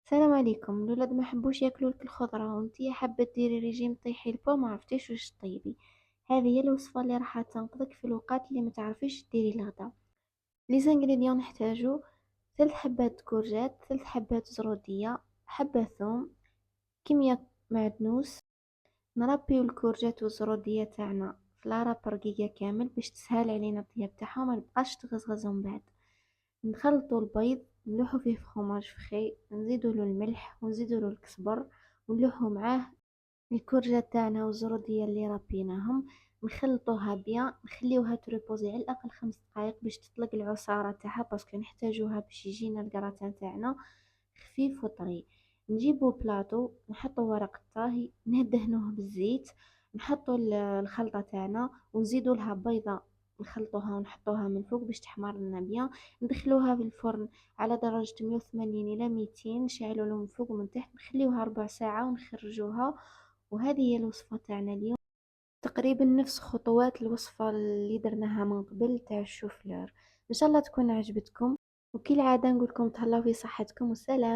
السلام عليكم. الولاد ما حبوش ياكلوا لك الخضره وانتي حابه ديري ريجيم طيحي البو، ما عرفتيش واش طيبي. هذه هي الوصفه اللي راح تنقذك في الوقت اللي ما تعرفيش ديري الغدا. لي زانغريديون نحتاجو: 3 حبات كورجات، 3 حبات زروديه، حبه ثوم، كميه معدنوس. نربيو الكورجات والزروديه تاعنا في لاراب رقيقه كامل باش تسهل علينا الطياب تاعهم، ما نبقاش تغزغزهم بعد. نخلطوا البيض، نلوحو فيه فخوماج فخي، نزيدوا له الملح ونزيدوا له الكزبر، ونلوحو معاه الكرجة تاعنا والزرودية اللي ربيناهم. نخلطوها بيان، نخليوها تريبوزي على الاقل 5 دقائق باش تطلق العصارة تاعها، باسكو نحتاجوها باش يجينا الكراتان تاعنا خفيف وطري. نجيبو بلاطو، نحطو ورق الطاهي، ندهنوه بالزيت، نحطو الخلطة تاعنا ونزيدو لها بيضة، نخلطوها ونحطوها من فوق باش تحمر لنا بيان. ندخلوها في الفرن على درجة 180 إلى 200، نشعلو له من فوق ومن تحت، نخليوها ربع ساعة ونخرجوها. وهذه هي الوصفة تاعنا اليوم، تقريبا نفس خطوات الوصفة اللي درناها من قبل تاع الشوفلور. ان شاء الله تكون عجبتكم، وكالعادة نقولكم تهلاو في صحتكم والسلام.